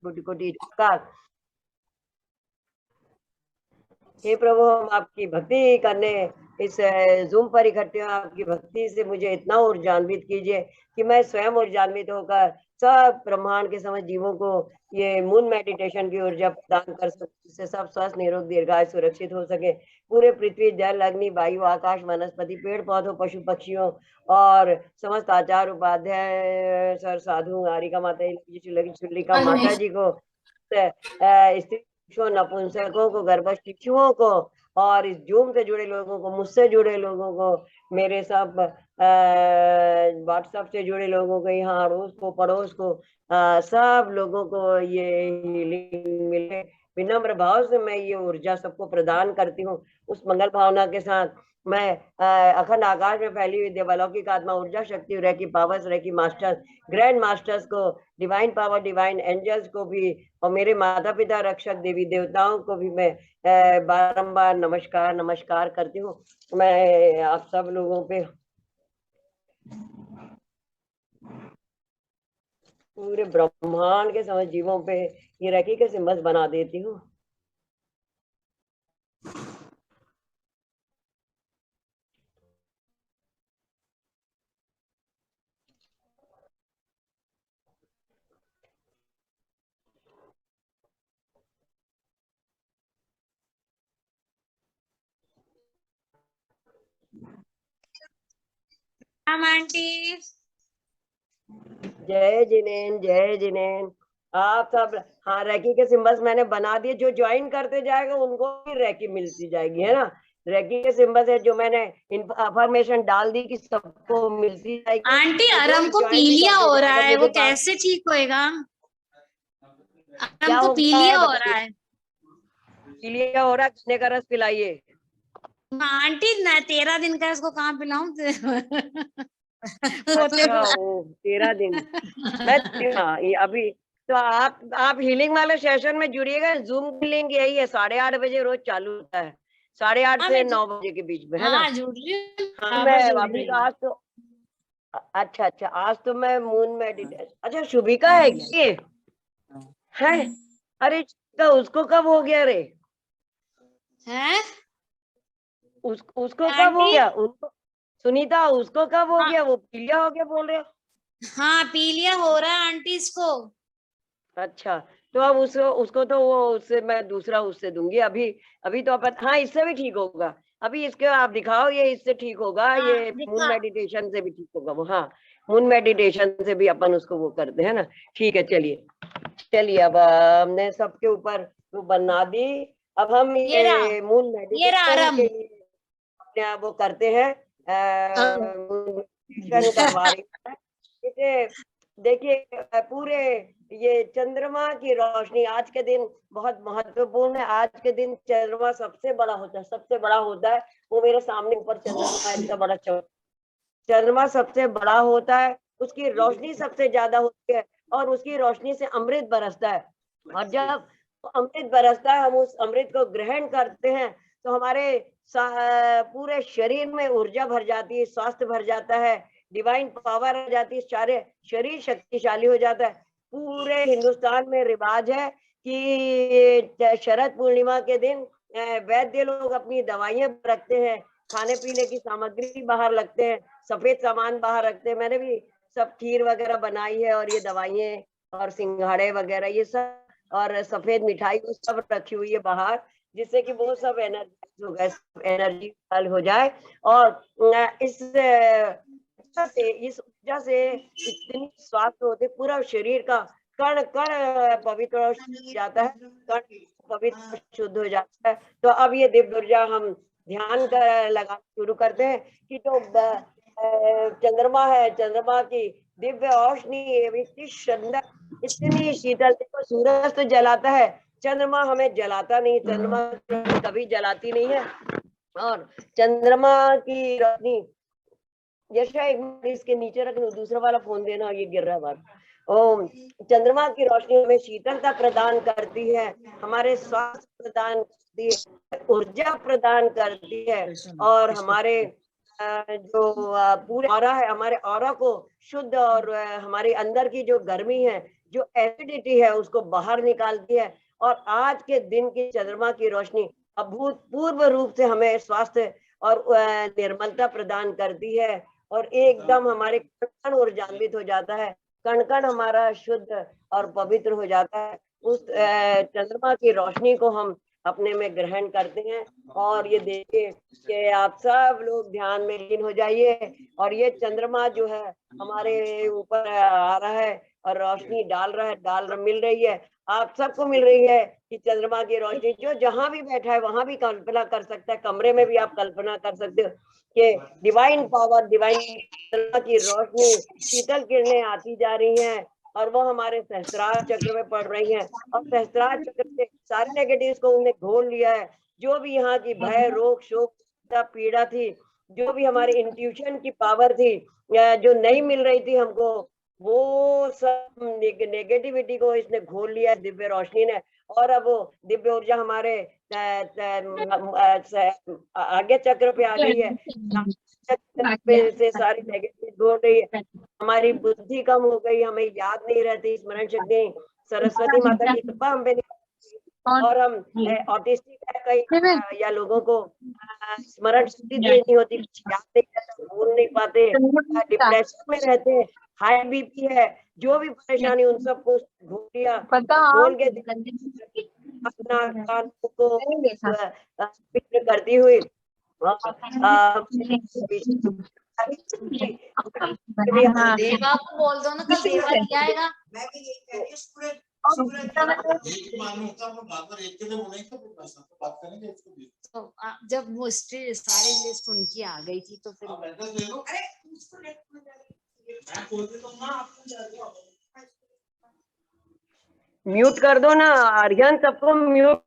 कोटि कोटि नमस्कार। हे प्रभु, हम आपकी भक्ति करने इस जूम पर इकट्ठे हो। आपकी भक्ति से मुझे इतना ऊर्जान्वित कीजिए कि मैं स्वयं ऊर्जान्वित होकर सब ब्रह्मांड के समस्त जीवों को ये मून मेडिटेशन की ऊर्जा प्रदान कर सकूं, जिससे सब स्वस्थ निरोग दीर्घायु सुरक्षित हो सके। पूरे पृथ्वी, जल, अग्नि, वायु, आकाश, वनस्पति, पेड़ पौधों, पशु पक्षियों और समस्त आचार्य उपाध्याय सर साधु हारिका माता चुल्लिका माता जी को, स्त्री पुरुषों, नपुंसकों को, गर्भस्थ शिशुओं को और इस जूम से जुड़े लोगों को, मुझसे जुड़े लोगों को, मेरे सब व्हाट्सएप से जुड़े लोगों को, यहाँ अड़ोस को पड़ोस को, सब लोगों को ये हीलिंग मिले। विनम्र भाव से मैं ये ऊर्जा सबको प्रदान करती हूँ। उस मंगल भावना के साथ मैं अखंड आकाश में फैली हुई देवालौकिक आत्मा ऊर्जा शक्ति reiki powers, reiki masters, grand masters को, डिवाइन पावर, डिवाइन एंजल्स को भी और मेरे माता पिता, रक्षक, देवी देवताओं को भी मैं बारंबार नमस्कार नमस्कार करती हूँ। मैं आप सब लोगों पे, पूरे ब्रह्मांड के समस्त जीवों पे ये रेकी के सिंबल्स बना देती हूँ। आंटी, जय जिनेन, जय जिनेन। आप सब, हाँ, रैकी के सिंबल्स मैंने बना दिए। जो ज्वाइन करते जाएगा उनको भी रैकी मिलती जाएगी, है ना। रैकी के सिंबल्स है जो मैंने इंफॉर्मेशन डाल दी कि सबको मिलती जाएगी। आंटी तो जो अरम भी को ज्वाइन भी पीलिया करते हो रहा जाएगा है, वो मुझे बात, कैसे ठीक होएगा? क्या अरम को हो गया पीलिया है हो रहा बताइए। है। पीलिया हो रहा है, गन्ने का रस पिलाइए। हाँ, आंटी ना 13 दिन का इसको कहाँ पिलाऊं? होते अच्छा, वो 13 दिन। मैं, हाँ, ये अभी तो आप हीलिंग वाले सेशन में जुड़िएगा। जूम हीलिंग यही है, 8:30 बजे रोज चालू होता है, 8:30 हाँ से मैं 9 बजे के बीच में, है ना। हाँ जुड़ रही हूँ, हाँ, बराबर मैं जुड़ अभी रही तो हूँ। आज तो, अच्छा अच्छा, आज तो मैं मून मेडिटेशन, अच्छा शुभिका है ये है। अरे तो उसको कब हो गया रे? हैं? उसको कब हो आंटी, गया? उनको, सुनीता, उसको कब हो हाँ गया? वो पीलिया हो गया बोल रहे हो? हाँ पीलिया हो रहा है आंटी इसको। अच्छा, तो अब उसको तो वो उससे मैं दूसरा उससे दूंगी अभी। अभी तो अपन, हाँ, इससे भी ठीक होगा। अभी इसके आप दिखाओ, ये इससे ठीक होगा, हाँ ये मून दिखा। मेडिटेशन से भी ठीक होगा वो। हाँ, मून मेडिटेशन से भी अपन उसको वो करते हैं ना। ठीक है, चलिए चलिए। अब हमने सबके ऊपर वो बना दी। अब हम ये रहा, ये मून ये रहा मेडिटेशन आरम। के लिए अपने वो करते हैं, मून मेडिटेशन करवा रही है। जैसे देखिए, पूरे ये चंद्रमा की रोशनी आज के दिन बहुत महत्वपूर्ण है। आज के दिन चंद्रमा सबसे बड़ा होता है, सबसे बड़ा होता है। वो मेरे सामने ऊपर चंद्रमा है, इतना बड़ा चंद्रमा सबसे बड़ा होता है, उसकी रोशनी सबसे ज्यादा होती है और उसकी रोशनी से अमृत बरसता है। और जब अमृत बरसता है, हम उस अमृत को ग्रहण करते हैं तो हमारे पूरे शरीर में ऊर्जा भर जाती है, स्वास्थ्य भर जाता है, डिवाइन पावर आ जाती है, सारे शरीर शक्तिशाली हो जाता है। पूरे हिंदुस्तान में रिवाज है कि शरद पूर्णिमा के दिन वैद्य लोग अपनी दवाइयां रखते हैं, खाने पीने की सामग्री बाहर लगते हैं, सफेद सामान बाहर रखते हैं। मैंने भी सब खीर वगैरह बनाई है और ये दवाइयां और सिंघाड़े वगैरह ये सब और सफेद मिठाई वो सब रखी हुई है बाहर, जिससे कि वो सब एनर्जी हो गए, एनर्जी हो जाए। और इस ऊर्जा से इतनी स्वास्थ्य होते, पूरा शरीर का कण कण पवित्र हो जाता है, कण पवित्र शुद्ध हो जाता है। तो अब ये दिव्य ऊर्जा हम ध्यान कर लगा शुरू करते हैं कि जो चंद्रमा है, चंद्रमा की दिव्य रोशनी इतनी सुंदर, इतनी शीतल। देखो, सूरज तो जलाता है, चंद्रमा हमें जलाता नहीं, चंद्रमा कभी जलाती नहीं है। और चंद्रमा की रोशनी, यशा एक मिनट इसके नीचे रख लो, दूसरा वाला फोन देना, ये गिर रहा है बार। ओम, चंद्रमा की रोशनी हमें शीतलता प्रदान करती है, हमारे स्वास्थ्य प्रदान करती है, ऊर्जा प्रदान करती है और हमारे जो पूरे ऑरा है, हमारे ऑरा को शुद्ध और हमारे अंदर की जो गर्मी है, जो एसिडिटी है उसको बाहर निकालती है, और आज के दिन की चंद्रमा की रोशनी अभूतपूर्व रूप से हमें स्वास्थ्य और निर्मलता प्रदान करती है, और एकदम हमारे कण कण ऊर्जान्वित हो जाता है, कण कण हमारा शुद्ध और पवित्र हो जाता है। उस चंद्रमा की रोशनी को हम अपने में ग्रहण करते हैं। और ये देखिए कि आप सब लोग ध्यान में लीन हो जाइए, और ये चंद्रमा जो है हमारे ऊपर आ रहा है और रोशनी मिल रही है, आप सबको मिल रही है कि चंद्रमा की रोशनी जो जहां भी बैठा है वहां भी कल्पना कर सकता है, कमरे में भी आप कल्पना कर सकते हो कि डिवाइन पावर, डिवाइन चंद्रमा की रोशनी, शीतल किरणें आती जा रही हैं, और वो हमारे सहस्त्रार चक्र में पड़ रही हैं, और सहस्त्रार चक्र से सारे नेगेटिव्स को उन्हें घोल लिया है। जो भी यहाँ की भय, रोग, शोक, पीड़ा थी, जो भी हमारी इंट्यूशन की पावर थी, जो नहीं मिल रही थी हमको, वो सब नेगेटिविटी को इसने घोल लिया दिव्य रोशनी ने। और अब वो दिव्य ऊर्जा हमारे आगे चक्र पे आ गई है, चक्र पे से सारी नेगेटिव घोल रही है। हमारी बुद्धि कम हो गई, हमें याद नहीं रहती, स्मरण शक्ति, सरस्वती माता की कृपा हम पे नहीं, और हम ऑटिस्टिक है कई या लोगों को स्मरण शक्ति नहीं होती, कुछ याद नहीं रहता, बोल नहीं पाते, डिप्रेशन में रहते हैं, हाई बीपी है, जो भी परेशानी उन सबको घोल लिया, घोल के अपना कान को करती हुई देवा को बोल दो ना, कल देवा नहीं आएगा। मैं भी यही कह रही हूँ, स्टूडेंट तो जब वो सारी लिस्ट उनकी आ गई थी तो फिर म्यूट कर दो ना आर्यन, सबको म्यूट।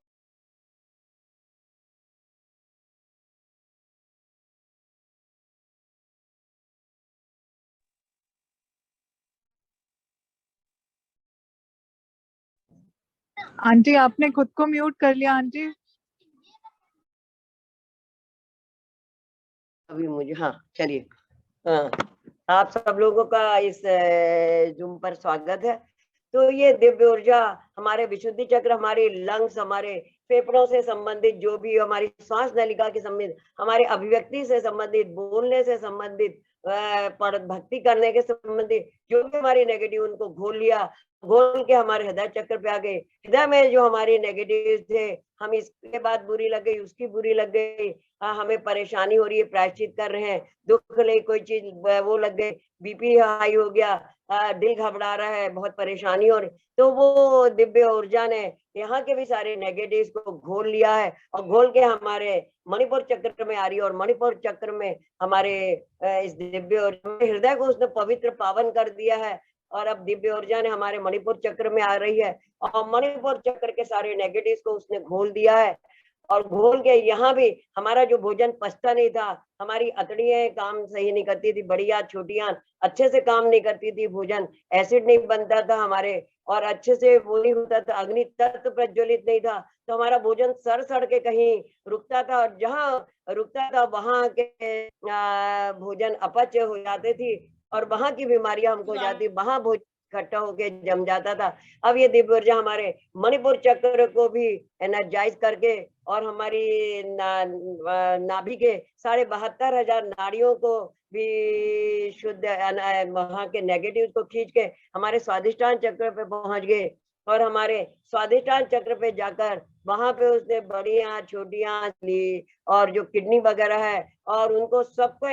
आंटी आपने खुद को म्यूट कर लिया आंटी। अभी मुझे, हाँ चलिए, हाँ आप सब लोगों का इस जूम पर स्वागत है। तो ये दिव्य ऊर्जा हमारे विशुद्धि चक्र, हमारे लंग्स, हमारे फेफड़ों से संबंधित, जो भी हमारी श्वास नलिका के संबंधित, हमारे अभिव्यक्ति से संबंधित, बोलने से संबंधित, भक्ति करने के संबंधित, जो भी हमारी नेगेटिव, उनको घोल लिया, घोल के हमारे हृदय चक्र पे आ गए। हृदय में जो हमारी नेगेटिव थे, हम इसके बाद बुरी लग गई, उसकी बुरी लग गई, हमें परेशानी हो रही है, प्रायश्चित कर रहे हैं, दुख ले कोई चीज वो लग गई, बीपी हाई हो गया, दिल घबरा रहा है, बहुत परेशानी हो रही, तो वो दिव्य ऊर्जा ने यहाँ के भी सारे नेगेटिव्स को घोल लिया है, और घोल के हमारे मणिपुर चक्र में आ रही है, और मणिपुर चक्र में हमारे इस दिव्य ऊर्जा में हृदय को उसने पवित्र पावन कर दिया है, और अब दिव्य ऊर्जा ने हमारे मणिपुर चक्र में आ रही है, और मणिपुर चक्र के सारे नेगेटिव्स को उसने घोल दिया है। और घोल के यहाँ भी हमारा जो भोजन पचता नहीं था, हमारी अतड़ियां काम सही नहीं करती थी, बड़ी आंत छोटी आंत अच्छे से काम नहीं करती थी, भोजन एसिड नहीं बनता था हमारे, और अच्छे से वो नहीं होता था, अग्नि तत्व प्रज्वलित नहीं था, तो हमारा भोजन सड़ के कहीं रुकता था, और जहाँ रुकता था वहां के भोजन अपच हो जाते थी, और वहां की बीमारियां हमको हो जाती, वहां भोजन इकट्ठा होके जम जाता था। अब ये दिव्य ऊर्जा हमारे मणिपुर चक्र को भी एनर्जाइज करके, और हमारी नाभि के 72,500 नाड़ियों को भी शुद्ध, वहां के नेगेटिव को खींच के हमारे स्वादिष्टान चक्र पे पहुंच गए, और हमारे स्वादिष्टान चक्र पे जाकर वहां पे उसने बड़ी आंत छोटी आंत ली, और जो किडनी वगैरह है, और उनको सबको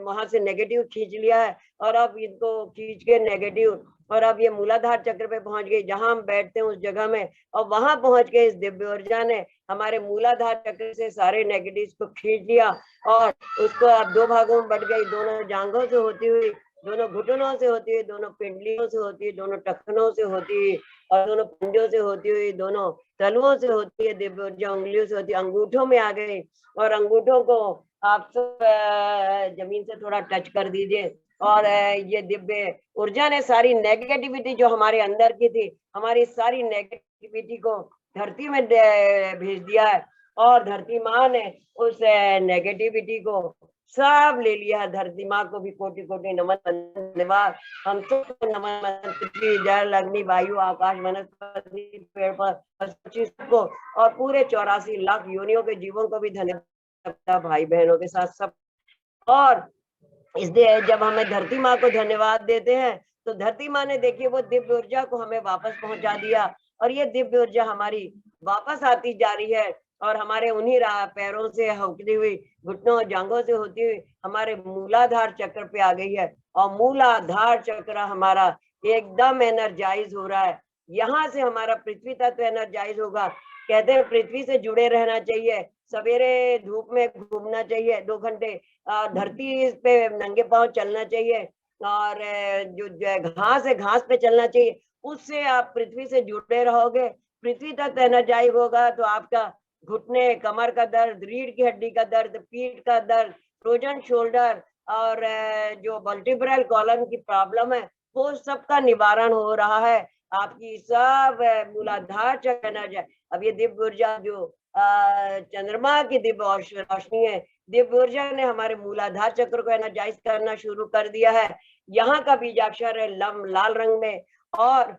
वहां से नेगेटिव खींच लिया है, और अब इनको खींच के नेगेटिव, और अब ये मूलाधार चक्र पे पहुंच गई, जहां हम बैठते हैं उस जगह में, और वहां पहुंच के इस दिव्य ऊर्जा ने हमारे मूलाधार चक्र से सारे नेगेटिव्स को खींच लिया, और उसको अब 2 भागों में बढ़ गई, दोनों जांघों से होती हुई, दोनों घुटनों से होती हुई, दोनों पिंडलियों से होती हुई, दोनों टखनों से होती हुई, और दोनों पंजों से होती हुई, दोनों तलुओं से होती है दिव्य ऊर्जा, उंगलियों से होती है, अंगूठों में आ गई, और अंगूठों को आप सब जमीन से थोड़ा टच कर दीजिए, और ये दिव्य ऊर्जा ने सारी नेगेटिविटी जो हमारे अंदर की थी, हमारी सारी नेगेटिविटी को धरती में भेज दिया है, और धरती माँ ने उस नेगेटिविटी को सब ले लिया है। धरती माँ को भी कोटि कोटि नमन धन्यवाद। हम सबको नमन पृथ्वी जल अग्नि वायु आकाश वनस्पति पेड़ पर को और पूरे 84 लाख योनियों के जीवों को भी धन्यवाद भाई बहनों के साथ सब। और इसलिए जब हमें धरती माँ को धन्यवाद देते हैं तो धरती माँ ने देखिए वो दिव्य ऊर्जा को हमें वापस पहुंचा दिया और ये दिव्य ऊर्जा हमारी वापस आती जा रही है और हमारे उन्हीं पैरों से होती हुई घुटनों जांघों से होती हुई हमारे मूलाधार चक्र पे आ गई है और मूलाधार चक्र हमारा एकदम एनर्जाइज हो रहा है। यहाँ से हमारा पृथ्वी तत्व एनर्जाइज होगा। कहते हैं पृथ्वी से जुड़े रहना चाहिए, सवेरे धूप में घूमना चाहिए 2 घंटे, धरती पे नंगे पांव चलना चाहिए और जो घास है घास पे चलना चाहिए। उससे आप पृथ्वी से जुड़े रहोगे, पृथ्वी तक एनर्जाइज होगा तो आपका घुटने कमर का दर्द, रीढ़ की हड्डी का दर्द, पीठ का दर्द, फ्रोजन शोल्डर और जो वर्टिब्रल कॉलम की प्रॉब्लम है वो सबका निवारण हो रहा है। आपकी सब मूलाधार चक्र एनर्जाइज। अब ये दिव्य ऊर्जा जो चंद्रमा की दिव्य रोशनी है, दिव्य ऊर्जा ने हमारे मूलाधार चक्र को एनर्जाइज करना शुरू कर दिया है। यहाँ का बीजाक्षर है लम लाल रंग में और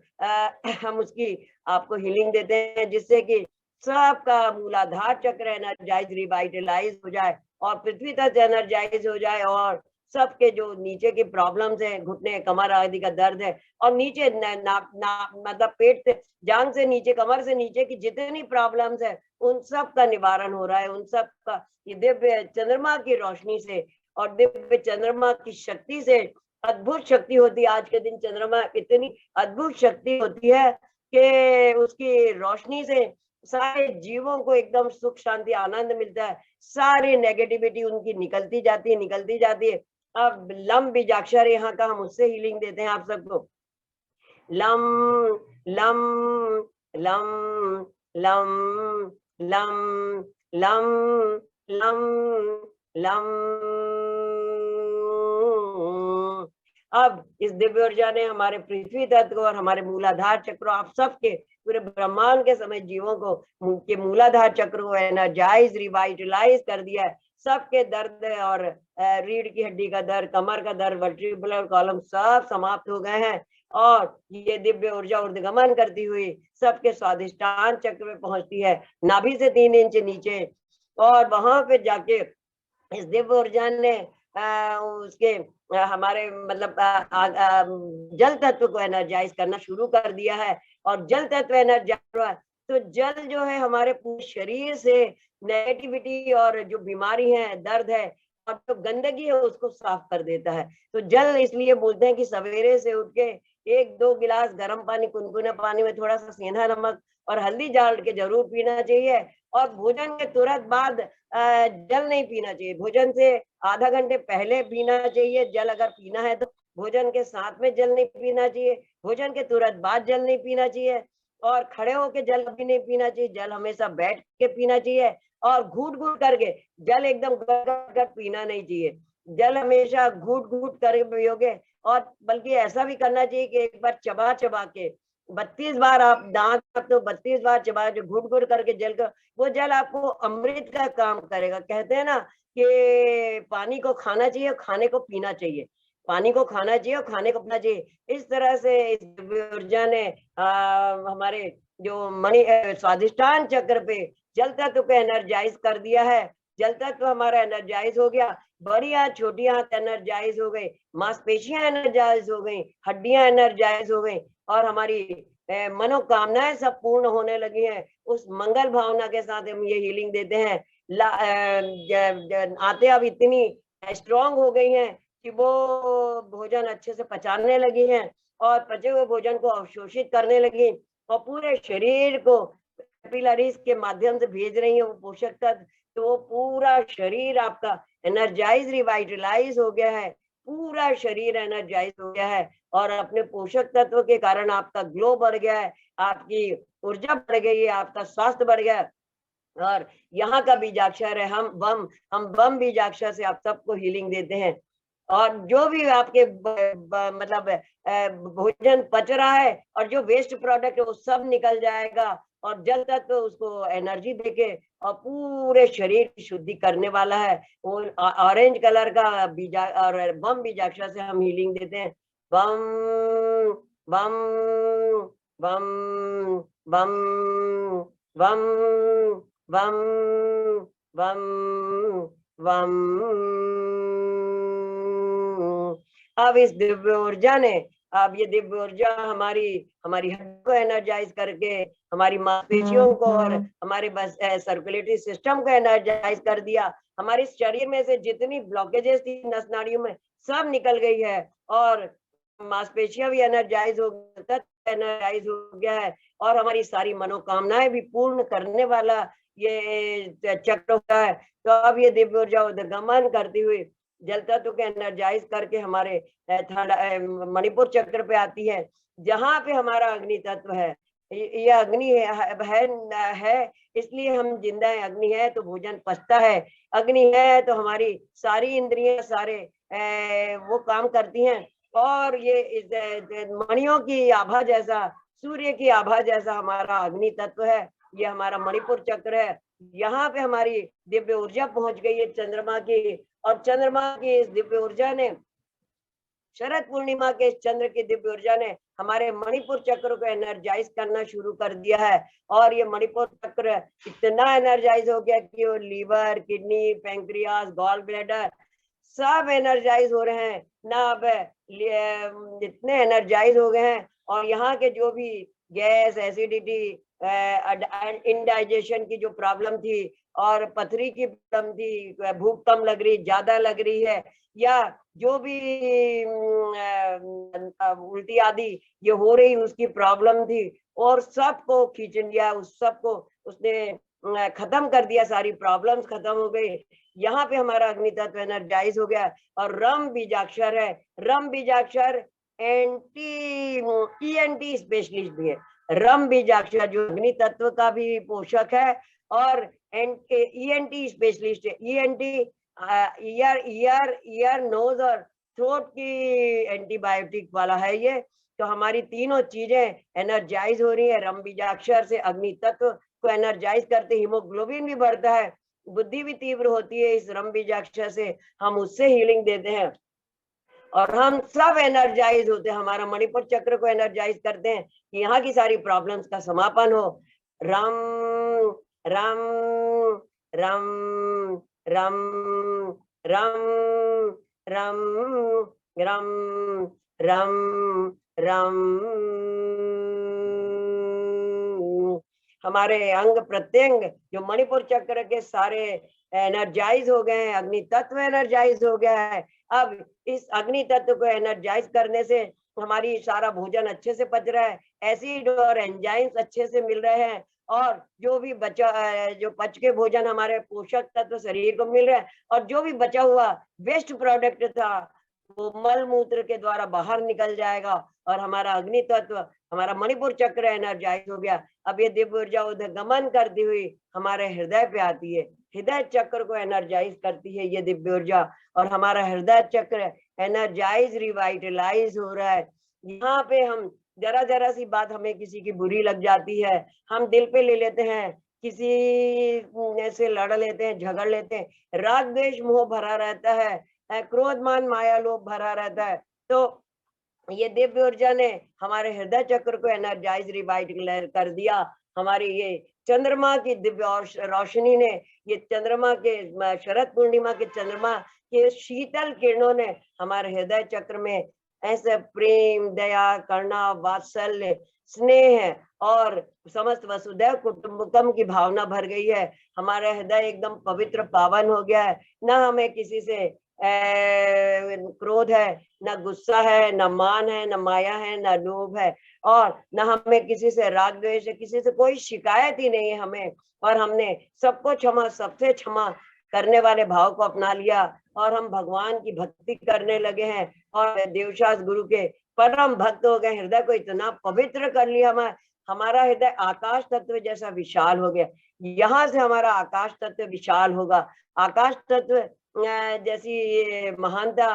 हम उसकी आपको हीलिंग देते हैं जिससे कि सबका मूलाधार चक्र एनर्जाइज रिवाइटलाइज हो जाए और पृथ्वी तक एनर्जाइज हो जाए और सबके जो नीचे की प्रॉब्लम्स है, घुटने कमर आदि का दर्द है और नीचे मतलब पेट से जांघ से नीचे कमर से नीचे की जितनी प्रॉब्लम्स है उन सब का निवारण हो रहा है। उन सब का ये दिव्य चंद्रमा की रोशनी से और दिव्य चंद्रमा की शक्ति से अद्भुत शक्ति होती है। आज के दिन चंद्रमा इतनी अद्भुत शक्ति होती है कि उसकी रोशनी से सारे जीवों को एकदम सुख शांति आनंद मिलता है। सारी नेगेटिविटी उनकी निकलती जाती है। अब लम बीजाक्षर यहाँ का हम उससे हीलिंग देते हैं आप सबको। Lump lump lump lump lump lump lump lump. अब इस दिव्य ऊर्जा ने हमारे पृथ्वी तत्व और हमारे मूलाधार चक्र आप सबके पूरे ब्रह्मांड के समय जीवों को के मूलाधार चक्र को एनर्जाइज रिवाइटलाइज कर दिया है। सबके दर्द और रीढ़ की हड्डी का दर्द, कमर का दर्द, वर्टिब्रल कॉलम सब समाप्त हो गए हैं और ये दिव्य ऊर्जा ऊर्ध्वगमन करती हुई सबके स्वादिष्टान चक्र में पहुंचती है नाभि से 3 इंच नीचे और वहां पे जाके इस दिव्य ऊर्जा ने उसके हमारे मतलब जल तत्व को एनर्जाइज करना शुरू कर दिया है और जल तत्व एनर्जाइज हुआ तो जल जो है हमारे पूरे शरीर से नेगेटिविटी और जो बीमारी है, दर्द है और जो गंदगी है उसको साफ कर देता है। तो जल इसलिए बोलते हैं कि सवेरे से उठ के 1-2 गिलास गर्म पानी, कुनकुने पानी में थोड़ा सा सेंधा नमक और हल्दी डाल के जरूर पीना चाहिए और भोजन के तुरंत बाद जल नहीं पीना चाहिए। भोजन से आधा घंटे पहले पीना चाहिए जल अगर पीना है तो। भोजन के साथ में जल नहीं पीना चाहिए, भोजन के तुरंत बाद जल नहीं पीना चाहिए और खड़े होके जल भी नहीं पीना चाहिए। जल हमेशा बैठ के पीना चाहिए और घूट घूट करके जल एकदम कर पीना नहीं चाहिए। जल हमेशा घूट घूट करके पियोगे और बल्कि ऐसा भी करना चाहिए कि एक बार चबा चबा के 32 बार आप दांत तो 32 बार चबा जो घुट घुट करके जल का वो जल आपको अमृत का काम करेगा। कहते हैं ना कि पानी को खाना चाहिए और खाने को पीना चाहिए, पानी को खाना चाहिए और खाने को पीना चाहिए। इस तरह से इस ऊर्जा ने हमारे जो मणि स्वादिष्टान चक्र पे जल तत्व को एनर्जाइज कर दिया है। जल तत्व हमारा एनर्जाइज हो गया, बड़ी हाथ छोटी हाथ एनर्जाइज हो गई, मांसपेशियां एनर्जाइज हो गई, हड्डियां एनर्जाइज हो गई और हमारी मनोकामनाएं सब पूर्ण होने लगी हैं। उस मंगल भावना के साथ हम ये हीलिंग देते हैं। आते अब इतनी स्ट्रांग हो गई हैं कि वो भोजन अच्छे से पचाने लगी हैं और पचे हुए भोजन को अवशोषित करने लगी और पूरे शरीर को कैपिलरीज के माध्यम से भेज रही है वो पोषक तत्व। तो पूरा शरीर आपका एनर्जाइज रिवाइटलाइज हो गया है, पूरा शरीर एनर्जाइज हो गया है और अपने पोषक तत्व के कारण आपका ग्लो बढ़ गया है, आपकी ऊर्जा बढ़ गई है, आपका स्वास्थ्य बढ़ गया है। और यहाँ का बीजाक्षर है हम बम बीजाक्षर से आप सबको हीलिंग देते हैं और जो भी आपके मतलब भोजन पच रहा है और जो वेस्ट प्रोडक्ट है वो सब निकल जाएगा और जल तत्व उसको एनर्जी देके और पूरे शरीर की शुद्धि करने वाला है। वो ऑरेंज कलर का बीजा और बम बीजाक्षर से हम हीलिंग देते हैं। बम बम बम बम बम बम बम बम। अब इस दिव्य ऊर्जा ने, अब ये दिव्य ऊर्जा हमारी हड्डी को एनर्जाइज करके हमारी मांसपेशियों को और हमारे बस सर्कुलेटरी सिस्टम को एनर्जाइज कर दिया। हमारे शरीर में से जितनी ब्लॉकेजेस थी नस नाड़ियों में सब निकल गई है और मांसपेशियां भी एनर्जाइज हो एनर्जाइज हो गया है और हमारी सारी मनोकामनाएं भी पूर्ण करने वाला ये चक्र होता है। तो अब ये दिव्य ऊर्जा उद्गमन करती हुई जल तत्व को एनर्जाइज करके हमारे मणिपुर चक्र पे आती है, जहाँ पे हमारा अग्नि तत्व है। ये अग्नि है इसलिए हम जिंदा है। अग्नि है तो भोजन पचता है, अग्नि है तो हमारी सारी इंद्रियां सारे वो काम करती हैं। और ये मणियों की आभा जैसा, सूर्य की आभा जैसा हमारा अग्नि तत्व है। ये हमारा मणिपुर चक्र है। यहाँ पे हमारी दिव्य ऊर्जा पहुंच गई है चंद्रमा की, और चंद्रमा की इस दिव्य ऊर्जा ने, शरद पूर्णिमा के चंद्र की दिव्य ऊर्जा ने हमारे मणिपुर चक्र को एनर्जाइज करना शुरू कर दिया है। और ये मणिपुर चक्र इतना एनर्जाइज हो गया कि वो liver, kidney, pancreas, gall bladder सब एनर्जाइज हो रहे हैं ना। अब इतने एनर्जाइज हो गए हैं। और यहाँ के जो भी गैस, एसिडिटी, इनडाइजेशन की जो प्रॉब्लम थी और पथरी की प्रॉब्लम थी, भूख कम लग रही, ज्यादा लग रही है, या जो भी उल्टी आदि ये हो रही उसकी प्रॉब्लम थी, और सबको खींच लिया, उस सबको उसने खत्म कर दिया, सारी प्रॉब्लम्स खत्म हो गई। यहाँ पे हमारा अग्नि तत्व एनर्जाइज हो गया। और रम बीजाक्षर है, रम बीजाक्षर ENT स्पेशलिस्ट भी है। रम बीजाक्षर जो अग्नि तत्व का भी पोषक है और ENT स्पेशलिस्ट है। ENT ईयर, नोज और थ्रोट की एंटीबायोटिक वाला है ये। तो हमारी तीनों चीजें एनर्जाइज हो रही है। रम बीजाक्षर से अग्नि तत्व को एनर्जाइज करते हीमोग्लोबिन भी बढ़ता है, बुद्धि भी तीव्र होती है इस रम बीजाक्षर से, हम उससे हीलिंग देते हैं और हम सब एनर्जाइज होते हैं। हमारा मणिपुर चक्र को एनर्जाइज करते हैं कि यहाँ की सारी प्रॉब्लम्स का समापन हो। रम रम रम रम रम रम रम रम रम। हमारे अंग प्रत्यंग जो मणिपुर चक्र के सारे एनर्जाइज हो गए हैं, अग्नि तत्व एनर्जाइज हो गया है। अब इस अग्नि तत्व को एनर्जाइज करने से हमारी सारा भोजन अच्छे से पच रहा है, एसिड और एंजाइम्स अच्छे से मिल रहे हैं, और जो भी बचा, जो पच के भोजन हमारे पोषक तत्व शरीर को मिल रहा है, और जो भी बचा हुआ वेस्ट प्रोडक्ट था वो मल मूत्र के द्वारा बाहर निकल जाएगा और हमारा अग्नि तत्व, हमारा मणिपुर चक्र एनर्जाइज हो गया। अब ये दिव्य ऊर्जा उद्गमन करती हुई हमारे हृदय पे आती है, हृदय चक्र को एनर्जाइज करती है ये दिव्य ऊर्जा, और हमारा हृदय चक्र एनर्जाइज, रिवाइटलाइज हो रहा है। यहाँ पे हम जरा जरा सी बात हमें किसी की बुरी लग जाती है, हम दिल पे ले लेते हैं, किसी से लड़ लेते हैं, झगड़ लेते हैं, राग द्वेष मोह भरा रहता है, क्रोध मान माया लोभ भरा रहता है। तो ये दिव्य ऊर्जा ने हमारे हृदय चक्र को एनर्जाइज, रिवाइटल कर दिया। हमारी ये चंद्रमा की दिव्य रोशनी ने, ये चंद्रमा के शरद पूर्णिमा के चंद्रमा के शीतल किरणों ने हमारे हृदय चक्र में ऐसे प्रेम, दया, करुणा, वात्सल्य, स्नेह और समस्त वसुदैव कुटुंबकम की भावना भर गई है। हमारा हृदय एकदम पवित्र पावन हो गया है। ना हमें किसी से क्रोध है, न गुस्सा है, न मान है, न माया है, न लोभ है, और न हमें किसी से राग द्वेष है, किसी से कोई शिकायत ही नहीं है हमें। और हमने सबको क्षमा, सबसे क्षमा करने वाले भाव को अपना लिया और हम भगवान की भक्ति करने लगे हैं और देवशास गुरु के परम भक्त हो गए। हृदय को इतना पवित्र कर लिया, हमारा हृदय आकाश तत्व जैसा विशाल हो गया। यहाँ से हमारा आकाश तत्व विशाल होगा। आकाश तत्व जैसी महानता,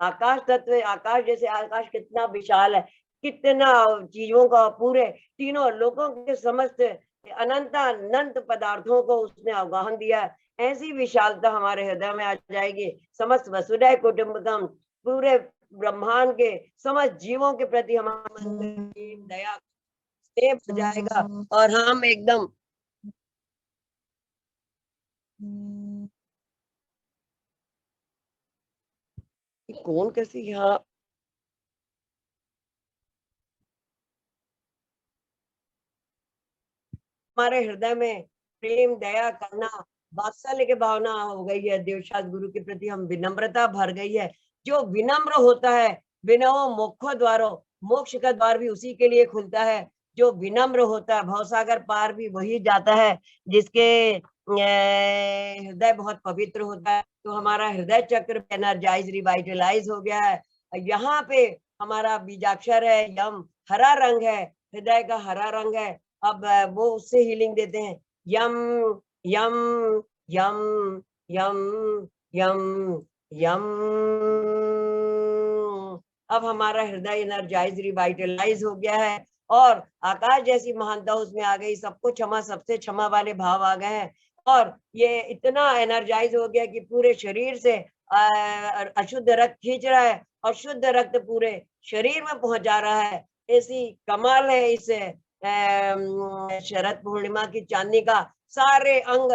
आकाश तत्व, आकाश जैसे, आकाश कितना विशाल है, कितना चीजों का, पूरे तीनों लोगों के समस्त अनंत पदार्थों को उसने अवगाहन दिया। ऐसी विशालता हमारे हृदय में आ जाएगी। समस्त वसुधैव कुटुंबकम, पूरे ब्रह्मांड के समस्त जीवों के प्रति हमारा मन में प्रेम, दया, स्नेह हो जाएगा और हम एकदम कौन कैसी यहाँ हमारे हृदय में प्रेम, दया, करुणा, वात्सल्य की भावना हो गई है। देवशास्त्र गुरु के प्रति हम विनम्रता भर गई है। जो विनम्र होता है, विनयो मोक्षो द्वारो, मोक्ष का द्वार भी उसी के लिए खुलता है। जो विनम्र होता है, भवसागर पार भी वही जाता है जिसके हृदय बहुत पवित्र होता है। तो हमारा हृदय चक्र एनर्जाइज, रिवाइटलाइज हो गया है। यहाँ पे हमारा बीजाक्षर है यम, हरा रंग है, हृदय का हरा रंग है। अब वो उससे हीलिंग देते हैं। यम यम यम यम यम यम। अब हमारा हृदय एनर्जाइज, रिवाइटलाइज हो गया है और आकाश जैसी महानता उसमें आ गई। सबको क्षमा, सबसे क्षमा वाले भाव आ गए हैं और ये इतना एनर्जाइज हो गया कि पूरे शरीर से अशुद्ध रक्त खींच रहा है और शुद्ध रक्त पूरे शरीर में पहुंच जा रहा है। ऐसी कमाल है इस शरद पूर्णिमा की चांदनी का। सारे अंग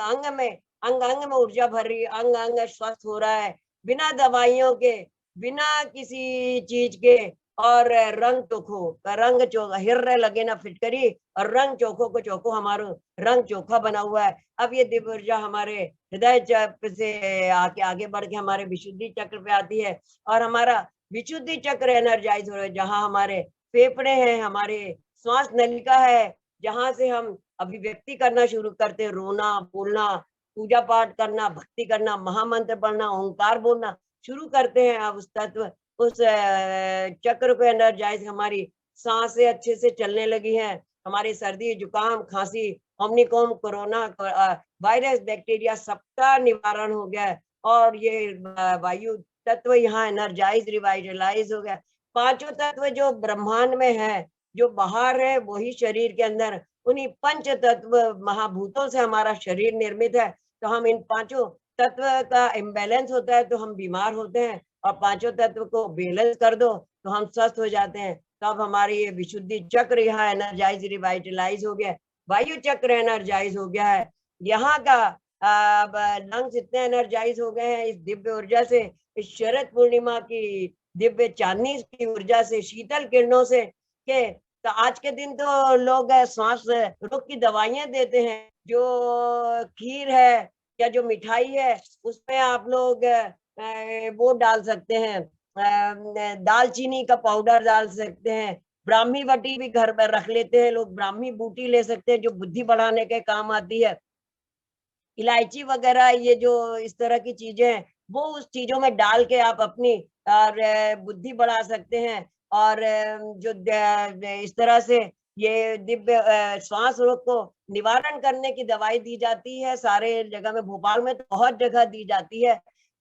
अंग में ऊर्जा भर रही है, अंग अंग स्वस्थ हो रहा है, बिना दवाइयों के, बिना किसी चीज के। और रंग चोखो, रंग चोखा, हिर्रे लगे ना फिटकरी, और रंग चोखो को चोखो, हमारा रंग चोखा बना हुआ है। अब ये दिव्य ऊर्जा हमारे हृदय चक्र से आके आगे बढ़ के हमारे विशुद्धि चक्र पे आती है और हमारा विशुद्धि चक्र एनर्जाइज हो रहा है। जहाँ हमारे फेफड़े हैं, हमारे श्वास नलिका है, जहां से हम अभिव्यक्ति करना शुरू करते हैं, रोना, बोलना, पूजा पाठ करना, भक्ति करना, महामंत्र पढ़ना, ओंकार बोलना शुरू करते हैं। अब उस तत्व, उस चक्र को एनर्जाइज, हमारी सांसें अच्छे से चलने लगी हैं, हमारी सर्दी, जुकाम, खांसी, ओमनिकॉम, कोरोना वायरस, बैक्टीरिया सबका निवारण हो गया है और ये वायु तत्व यहाँ एनर्जाइज, रिवाइटलाइज हो गया। पांचों तत्व जो ब्रह्मांड में है, जो बाहर है, वही शरीर के अंदर, उन्हीं पंच तत्व महाभूतों से हमारा शरीर निर्मित है। तो हम इन पांचों तत्व का इम्बैलेंस होता है तो हम बीमार होते हैं, और पांचों तत्व को बैलेंस कर दो तो हम स्वस्थ हो जाते हैं। तब हमारी ये विशुद्धि चक्र यहाँ एनर्जाइज, रिवाइटलाइज हो गया, वायु चक्र एनर्जाइज हो गया है। यहाँ का लंग्स इतने एनर्जाइज हो गए हैं इस दिव्य ऊर्जा से, इस शरद पूर्णिमा की दिव्य चांदनी की ऊर्जा से, शीतल किरणों से, के तो आज के दिन तो लोग श्वास रोग की दवाइयां देते हैं। जो खीर है या जो मिठाई है उसमें आप लोग वो डाल सकते हैं, दालचीनी का पाउडर डाल सकते हैं, ब्राह्मी बटी भी घर में रख लेते हैं लोग, ब्राह्मी बूटी ले सकते हैं जो बुद्धि बढ़ाने के काम आती है, इलायची वगैरह, ये जो इस तरह की चीजें हैं वो उस चीजों में डाल के आप अपनी बुद्धि बढ़ा सकते हैं। और जो इस तरह से ये दिव्य श्वास रोग को निवारण करने की दवाई दी जाती है सारे जगह में। भोपाल में तो बहुत जगह दी जाती है,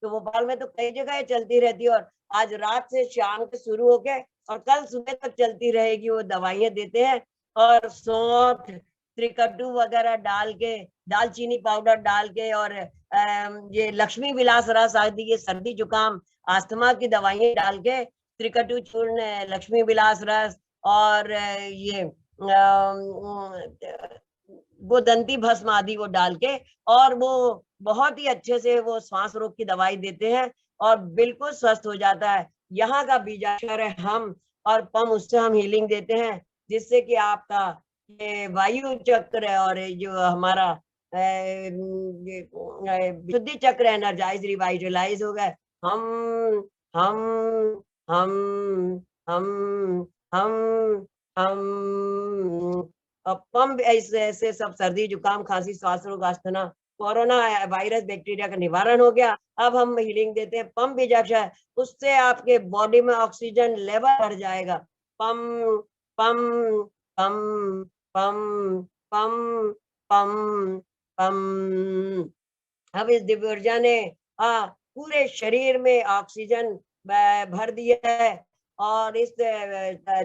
तो भोपाल में तो कई जगह चलती रहती है और आज रात से शाम के शुरू होके और कल सुबह तक चलती रहेगी। वो दवाइयां देते हैं और सौंठ, त्रिकट्टू वगैरह डाल के, दालचीनी पाउडर डाल के, और ये लक्ष्मी विलास रस आदि, ये सर्दी जुकाम अस्थमा की दवाइयां डाल के, त्रिकट्टू चूर्ण, लक्ष्मी विलास रस और ये गोदंती भस्म आदि वो डाल के, और वो बहुत ही अच्छे से वो श्वास रोग की दवाई देते हैं और बिल्कुल स्वस्थ हो जाता है। यहाँ का बीजाक्षर है हम, और पम, उससे हम हीलिंग देते हैं जिससे कि आपका ये वायु चक्र और जो हमारा शुद्धि चक्र एनर्जाइज, रिवाइटलाइज हो गए। हम हम हम हम हम हम पंप, ऐसे ऐसे सब सर्दी, जुकाम, खांसी, श्वास रोग, अस्थमा, कोरोना वायरस, बैक्टीरिया का निवारण हो गया। अब हम हीलिंग देते हैं पंप बीजाक्षर, उससे आपके बॉडी में ऑक्सीजन लेवल बढ़ जाएगा। पम पम पम पम पम पम पम। अब इस दिव्य ऊर्जा ने पूरे शरीर में ऑक्सीजन भर दिया है और इस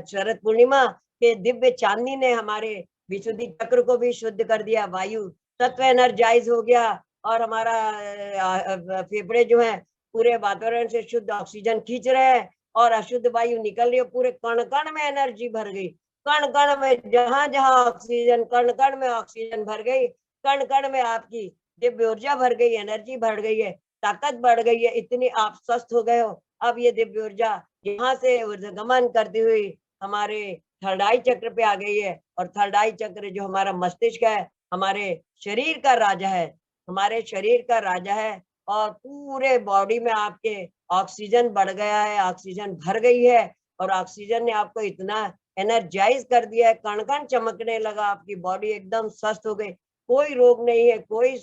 शरद पूर्णिमा के दिव्य चांदनी ने हमारे विशुद्धि चक्र को भी शुद्ध कर दिया, वायु तत्व एनर्जाइज हो गया और हमारा फेफड़े जो है पूरे वातावरण से शुद्ध ऑक्सीजन खींच रहे हैं और अशुद्ध वायु निकल रही है, पूरे कण कण में एनर्जी भर गई, कण कण में जहां जहां ऑक्सीजन, कण कण में ऑक्सीजन भर गई, कण कण में आपकी दिव्य ऊर्जा भर गई, एनर्जी भर गई है, ताकत बढ़ गई है, इतनी आप स्वस्थ हो गए हो। अब ये दिव्य ऊर्जा यहाँ से ऊर्ध्वगमन करती हुई हमारे थर्ड आई चक्र पे आ गई है और थर्ड आई चक्र जो हमारा मस्तिष्क है, हमारे शरीर का राजा है, हमारे शरीर का राजा है और पूरे बॉडी में आपके ऑक्सीजन बढ़ गया है, ऑक्सीजन भर गई है और ऑक्सीजन ने आपको इतना एनर्जाइज कर दिया है, कण कण चमकने लगा, आपकी बॉडी एकदम स्वस्थ हो गई, कोई रोग नहीं है, कोई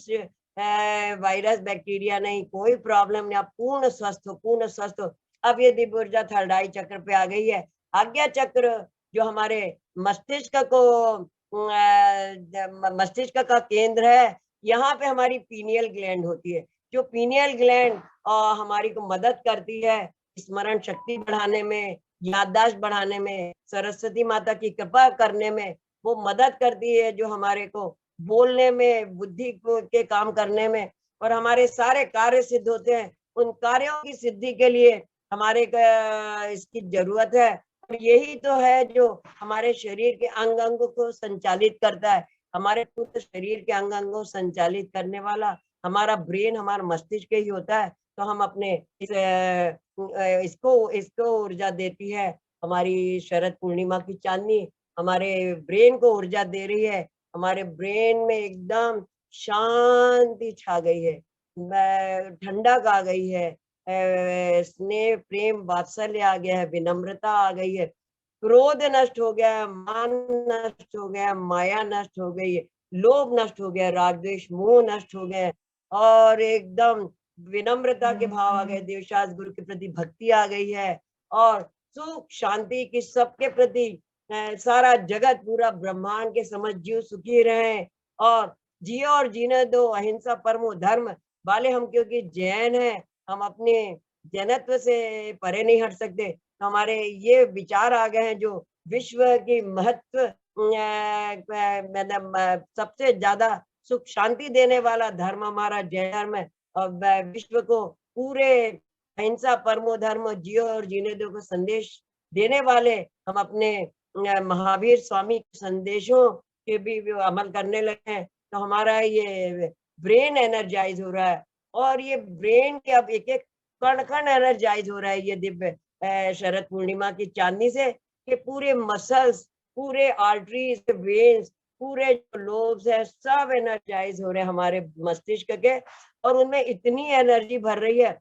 वायरस बैक्टीरिया नहीं, कोई प्रॉब्लम नहीं, आप पूर्ण स्वस्थ हो, पूर्ण स्वस्थ हो। अब ये दिव्य ऊर्जा थर्ड आई चक्र पे आ गई है। आज्ञा चक्र जो हमारे मस्तिष्क को मस्तिष्क का केंद्र है, यहाँ पे हमारी पीनियल ग्लैंड होती है, जो पीनियल ग्लैंड हमारी को मदद करती है स्मरण शक्ति बढ़ाने में, याददाश्त बढ़ाने में, सरस्वती माता की कृपा करने में वो मदद करती है, जो हमारे को बोलने में, बुद्धि को के काम करने में और हमारे सारे कार्य सिद्ध होते हैं। उन कार्यों की सिद्धि के लिए हमारे इसकी जरूरत है और यही तो है जो हमारे शरीर के अंग अंग को संचालित करता है। हमारे पूरे शरीर के अंग अंगों संचालित करने वाला हमारा ब्रेन, हमारा मस्तिष्क ही होता है। तो हम अपने इसको ऊर्जा देती है हमारी शरद पूर्णिमा की चांदनी, हमारे ब्रेन को ऊर्जा दे रही है, हमारे ब्रेन में एकदम शांति छा गई है, ठंडक आ गई है, स्नेह प्रेम वात्सल्य आ गया है, विनम्रता आ गई है, क्रोध नष्ट हो गया, मान नष्ट हो गया, माया नष्ट हो गई है, लोभ नष्ट हो गया, राग द्वेष मोह नष्ट हो गए और एकदम विनम्रता के भाव आ गए, देवशास्त्र गुरु के प्रति भक्ति आ गई है और सुख शांति की सबके प्रति सारा जगत पूरा ब्रह्मांड के समझ जीव सुखी रहे और जियो और जीने दो, अहिंसा परमो धर्म वाले हम क्योंकि जैन हैं, हम अपने जैनत्व से परे नहीं हट सकते। तो हमारे ये विचार आ गए हैं जो विश्व की महत्व मतलब सबसे ज्यादा सुख शांति देने वाला धर्म हमारा जैन धर्म है और विश्व को पूरे अहिंसा परमो धर्म जियो और जीने दो को संदेश देने वाले हम अपने महावीर स्वामी के संदेशों के भी अमल करने लगे हैं। तो हमारा ये ब्रेन एनर्जाइज हो रहा है और ये ब्रेन के अब एक एक कण कण एनर्जाइज हो रहा है ये दिव्य शरद पूर्णिमा की चांदनी से, कि पूरे मसल्स, पूरे आर्टरीज, वेन्स, पूरे जो लोब्स है सब एनर्जाइज हो रहे हैं हमारे मस्तिष्क के और उनमें इतनी एनर्जी भर रही है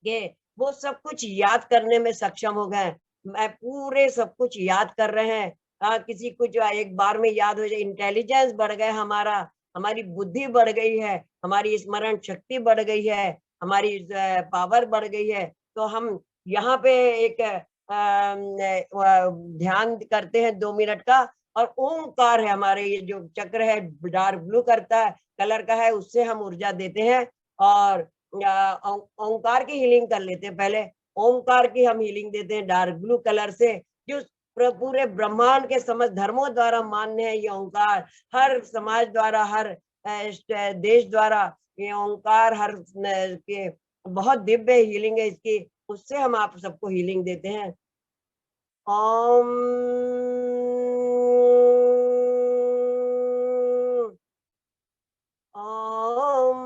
कि वो सब कुछ याद करने में सक्षम हो गए। मैं पूरे सब कुछ याद कर रहे हैं, किसी कुछ एक बार में याद हो जाए, इंटेलिजेंस बढ़ गया हमारा, हमारी बुद्धि बढ़ गई है, हमारी स्मरण शक्ति बढ़ गई है, हमारी पावर बढ़ गई है। तो हम यहाँ पे एक ध्यान करते हैं 2 मिनट का और ओंकार है हमारे, ये जो चक्र है डार्क ब्लू करता है कलर का है, उससे हम ऊर्जा देते हैं और ओंकार की हीलिंग कर लेते हैं। पहले ओंकार की हम हीलिंग देते हैं डार्क ब्लू कलर से, जो पूरे ब्रह्मांड के समस्त धर्मों द्वारा मान्य है ये ओंकार, हर समाज द्वारा, हर देश द्वारा ये ओंकार हर के बहुत दिव्य हीलिंग है इसकी, उससे हम आप सबको हीलिंग देते हैं। ओम ओम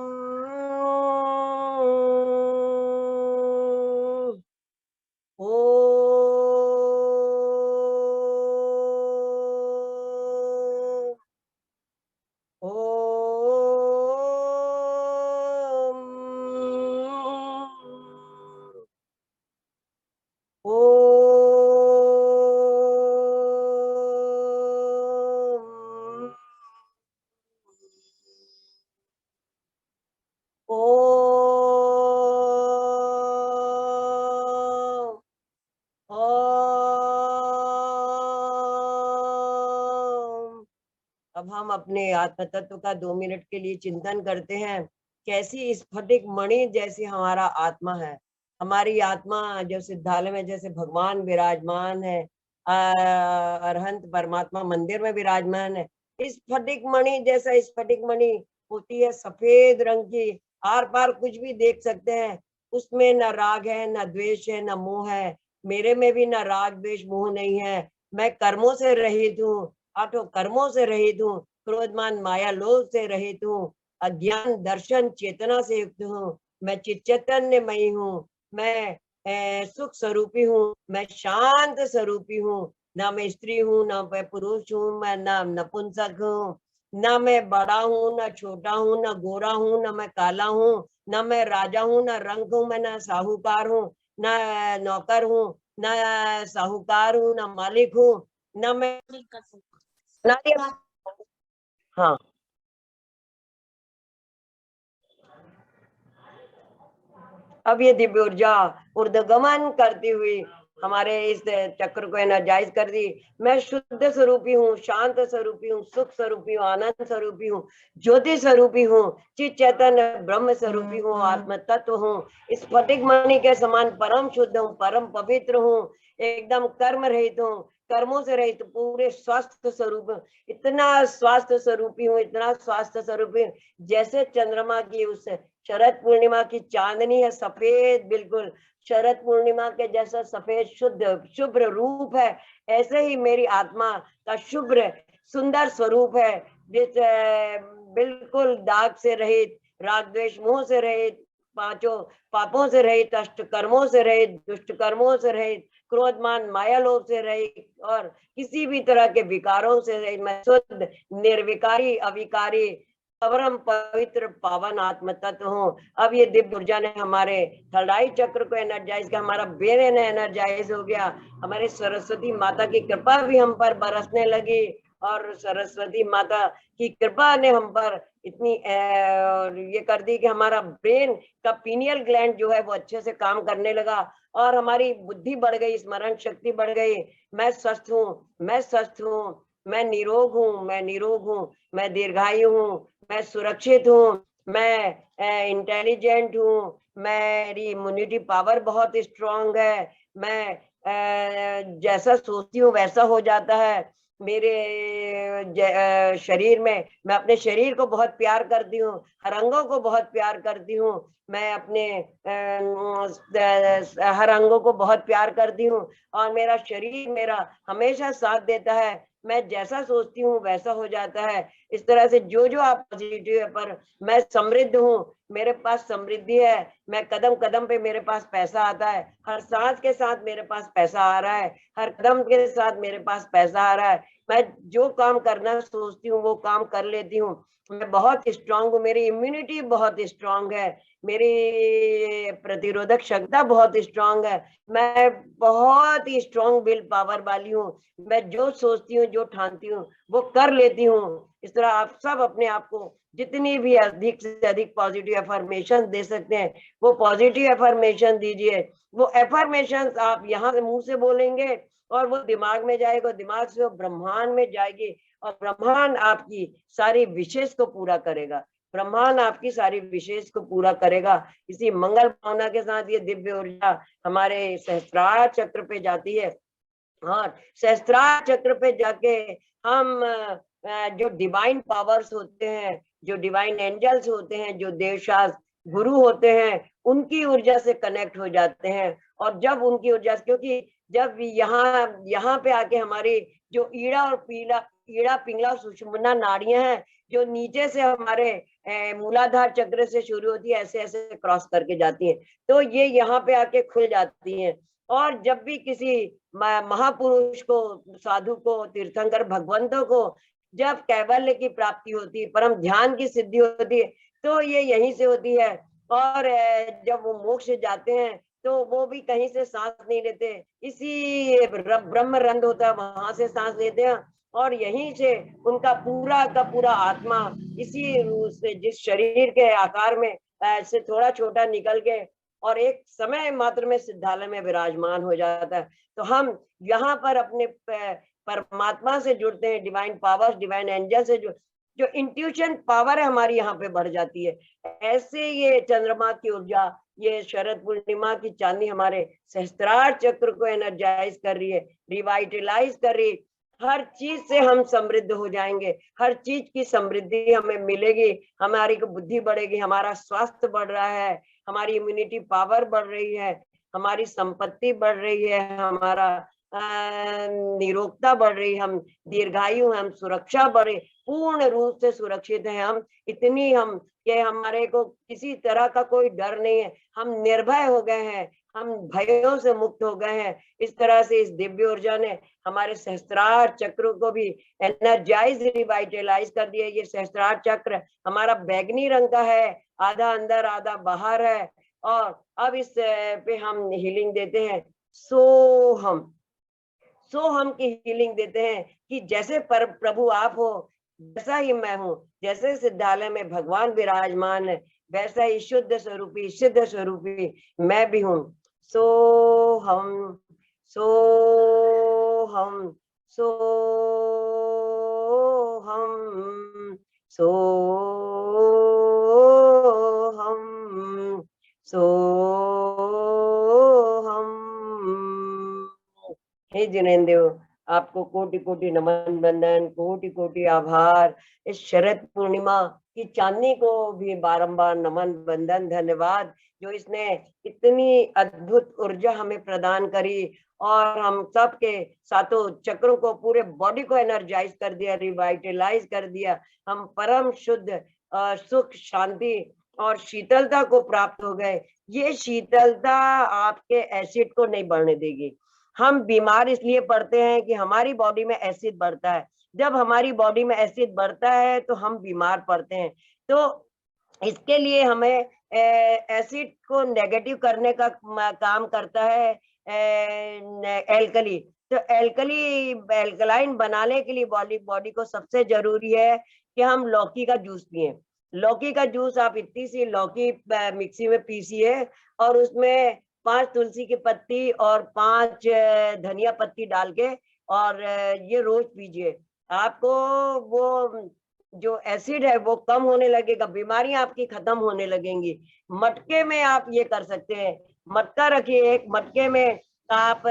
अब हम अपने आत्म तत्व का 2 मिनट के लिए चिंतन करते हैं। कैसी स्फटिक मणि जैसी हमारा आत्मा है, हमारी आत्मा जो सिद्धालय में जैसे भगवान विराजमान है, अरहंत परमात्मा मंदिर में विराजमान है, इस स्फटिक मणि जैसा स्फटिक मणि होती है सफेद रंग की, आर पार कुछ भी देख सकते हैं, उसमें न राग है, न द्वेष है, न मोह है। मेरे में भी न राग द्वेष मोह नहीं है। मैं कर्मों से रहित हूँ, आठों कर्मों से रहित हूँ, क्रोधमान माया लोभ से रहित हूँ, अज्ञान दर्शन चेतना से युक्त हूँ। मैं चित चैतन्यमयी हूँ, मैं सुख स्वरूपी हूँ, मैं शांत स्वरूपी हूँ। ना मैं स्त्री हूँ, ना मैं पुरुष हूँ, मैं ना नपुंसक हूँ, ना मैं बड़ा हूँ, ना छोटा हूँ, ना गोरा हूँ, ना मैं काला हूँ, ना मैं राजा हूँ, ना रंग हूँ, मैं ना साहूकार हूँ, ना नौकर हूँ, ना साहूकार हूँ, ना मालिक हूँ, ना मैं ना हाँ। अब ये दिव्य ऊर्जा ऊर्ध्वगमन करती हुई हमारे इस चक्र को एनर्जाइज कर दी। मैं शुद्ध स्वरूपी हूँ, शांत स्वरूपी हूँ, सुख स्वरूपी हूँ, आनंद स्वरूपी हूँ, ज्योति स्वरूपी हूँ, चित चैतन्य ब्रह्म स्वरूपी हूँ, आत्म तत्व हूँ, इस स्फटिक मणि के समान परम शुद्ध हूँ, परम पवित्र हूँ, एकदम कर्म रहित हूँ, कर्मों से रहित, पूरे स्वास्थ्य स्वरूप, इतना स्वास्थ्य स्वरूपी हूँ, इतना स्वास्थ्य स्वरूपी, जैसे चंद्रमा की उस शरद पूर्णिमा की चांदनी है, सफेद, बिल्कुल शरद पूर्णिमा के जैसा सफेद शुद्ध शुभ्र रूप है, ऐसे ही मेरी आत्मा का शुभ्र सुंदर स्वरूप है, जिस बिल्कुल दाग से रहित, राग द्वेष मोह से रहित, पांचों पापों से रहित, अष्ट कर्मों से रहित, दुष्ट कर्मों से रहित, क्रोधमान माया लोभ से रहित, और किसी भी तरह के विकारों से रहित, मैं शुद्ध निर्विकारी अविकारी परम पवित्र पावन आत्म तत्व हूँ। अब ये दिव्य ऊर्जा ने हमारे थर्ड आई चक्र को एनर्जाइज किया, हमारा ब्रेन एनर्जाइज हो गया, हमारे सरस्वती माता की कृपा भी हम पर बरसने लगी, और सरस्वती माता की कृपा ने हम पर इतनी ये कर दी कि हमारा ब्रेन का पीनियल ग्लैंड जो है वो अच्छे से काम करने लगा, और हमारी बुद्धि बढ़ गई, स्मरण शक्ति बढ़ गई। मैं स्वस्थ हूँ, मैं स्वस्थ हूँ, मैं निरोग हूँ, मैं निरोग हूँ, मैं दीर्घायु हूँ, मैं सुरक्षित हूँ, मैं इंटेलिजेंट हूँ, मेरी इम्यूनिटी पावर बहुत स्ट्रांग है, मैं जैसा सोचती हूँ वैसा हो जाता है। मेरे शरीर में, मैं अपने शरीर को बहुत प्यार करती हूँ, हर अंगों को बहुत प्यार करती हूँ, मैं अपने हर अंगों को बहुत प्यार करती हूँ, और मेरा शरीर मेरा हमेशा साथ देता है, मैं जैसा सोचती हूँ वैसा हो जाता है। इस तरह से जो जो आप पॉजिटिव है, पर मैं समृद्ध हूँ, मेरे पास समृद्धि है, मैं कदम कदम पे मेरे पास पैसा आता है, हर सांस के साथ मेरे पास पैसा आ रहा है, हर कदम के साथ मेरे पास पैसा आ रहा है, मैं जो काम करना सोचती हूँ वो काम कर लेती हूँ, मैं बहुत स्ट्रांग हूँ, मेरी इम्यूनिटी बहुत स्ट्रांग है, मेरी प्रतिरोधक क्षमता बहुत स्ट्रांग है, मैं बहुत ही स्ट्रांग विल पावर वाली हूँ, मैं जो सोचती हूँ जो ठानती हूँ वो कर लेती हूँ। इस तरह आप सब अपने आप को जितनी भी अधिक से अधिक पॉजिटिव एफर्मेशन दे सकते हैं वो पॉजिटिव एफर्मेशन दीजिए। वो एफर्मेशन आप यहाँ से मुंह से बोलेंगे और वो दिमाग में जाएगा, दिमाग से वो ब्रह्मांड में जाएगी, और ब्रह्मांड आपकी सारी विशेष को पूरा करेगा, ब्रह्मांड आपकी सारी विशेष को पूरा करेगा। इसी मंगल भावना के साथ ये दिव्य ऊर्जा हमारे सहस्त्रार चक्र पे जाती है, और सहस्त्रार चक्र पे जाके हम जो डिवाइन पावर्स होते हैं, जो डिवाइन एंजल्स होते हैं, जो देवशास्त्र गुरु होते हैं, उनकी ऊर्जा से कनेक्ट हो जाते हैं। और जब उनकी ऊर्जा, क्योंकि जब यहाँ पे आके हमारी जो ईड़ा और पीला, ईड़ा पिंगला सुषुम्ना नाड़ियां हैं, जो नीचे से हमारे मूलाधार चक्र से शुरू होती है, ऐसे ऐसे क्रॉस करके जाती है, तो ये यहाँ पे आके खुल जाती हैं। और जब भी किसी महापुरुष को, साधु को, तीर्थंकर भगवंतों को जब कैवल्य की प्राप्ति होती है, परम ध्यान की सिद्धि होती है, तो ये यहीं से होती है। और जब वो मोक्ष जाते हैं तो वो भी कहीं से सांस नहीं लेते, इसी ब्रह्म रंध्र होता है वहां से सांस लेते हैं, और यहीं से उनका पूरा का पूरा आत्मा इसी रूप से, जिस शरीर के आकार में से थोड़ा छोटा निकल के और एक समय मात्र में सिद्धालय में विराजमान हो जाता है। तो हम यहाँ पर अपने परमात्मा से जुड़ते हैं, डिवाइन पावर्स, डिवाइन एंजल से जो इंट्यूशन पावर है हमारी यहाँ पे बढ़ जाती है। ऐसे ये चंद्रमा की ऊर्जा, ये शरद पूर्णिमा की चांदनी हमारे सहस्त्रार चक्र को एनर्जाइज कर रही है, रिवाइटलाइज कर रही है। हर चीज से हम समृद्ध हो जाएंगे, हर चीज की समृद्धि हमें मिलेगी, हमारी बुद्धि बढ़ेगी, हमारा स्वास्थ्य बढ़ रहा है, हमारी इम्यूनिटी पावर बढ़ रही है, हमारी संपत्ति बढ़ रही है, हमारा निरोगता बढ़ रही, हम दीर्घायु, हम सुरक्षा बढ़े, पूर्ण रूप से सुरक्षित है हम, इतनी हम कि हमारे को किसी तरह का कोई डर नहीं है, हम निर्भय हो गए हैं, हम भयों से मुक्त हो गए हैं। इस तरह से इस दिव्य ऊर्जा ने हमारे सहस्त्रार चक्र को भी एनर्जाइज, रिवाइटलाइज कर दिया। ये सहस्त्रार चक्र हमारा बैगनी रंग का है, आधा अंदर आधा बाहर है, और अब इस पे हम हीलिंग देते हैं, सोहम की हीलिंग देते हैं कि जैसे प्रभु आप हो वैसा ही मैं हूँ, जैसे सिद्धालय में भगवान विराजमान है वैसा ही शुद्ध स्वरूपी सिद्ध स्वरूपी मैं भी हूँ। सोहम सोहम सोहम सोहम सोहम। हे जिनेंद्र, आपको कोटि कोटि नमन बंदन, कोटि कोटि आभार। इस शरद पूर्णिमा की चांदनी को भी बारंबार नमन बंदन, धन्यवाद, जो इसने इतनी अद्भुत ऊर्जा हमें प्रदान करी और हम सब के सातों चक्रों को, पूरे बॉडी को एनर्जाइज कर दिया, रिवाइटलाइज कर दिया। हम परम शुद्ध सुख, शांति और शीतलता को प्राप्त हो गए। ये शीतलता आपके एसिड को नहीं बढ़ने देगी। हम बीमार इसलिए पड़ते हैं कि हमारी बॉडी में एसिड बढ़ता है। जब हमारी बॉडी में एसिड बढ़ता है तो हम बीमार पड़ते हैं। तो इसके लिए हमें एसिड को नेगेटिव करने का काम करता है एल्कली। तो एल्कलाइन बनाने के लिए बॉडी को सबसे जरूरी है कि हम लौकी का जूस पिए। लौकी का जूस, आप इतनी सी लौकी मिक्सी में पीसिए और उसमें 5 तुलसी की पत्ती और 5 धनिया पत्ती डाल के और ये रोज पीजिए। आपको वो जो एसिड है वो कम होने लगेगा, बीमारियां आपकी खत्म होने लगेंगी। मटके में आप ये कर सकते हैं, मटका रखिए, एक मटके में आप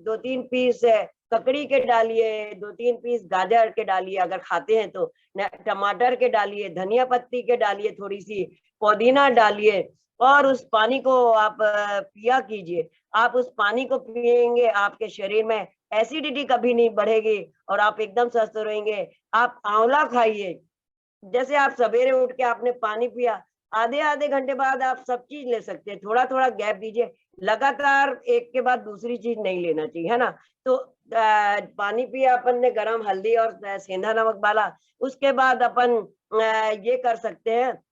2-3 पीस ककड़ी के डालिए, 2-3 पीस गाजर के डालिए अगर खाते हैं तो, टमाटर के डालिए, धनिया पत्ती के डालिए, थोड़ी सी पुदीना डालिए और उस पानी को आप पिया कीजिए। आप उस पानी को पिएंगे, आपके शरीर में एसिडिटी कभी नहीं बढ़ेगी और आप एकदम स्वस्थ रहेंगे। आप आंवला खाइए, जैसे आप सवेरे उठ के आपने पानी पिया, आधे आधे घंटे बाद आप सब चीज ले सकते हैं, थोड़ा थोड़ा गैप दीजिए, लगातार एक के बाद दूसरी चीज नहीं लेना चाहिए, है ना। तो पानी पिया अपन ने, गरम हल्दी और सेंधा नमक डाला, उसके बाद अपन ये कर सकते हैं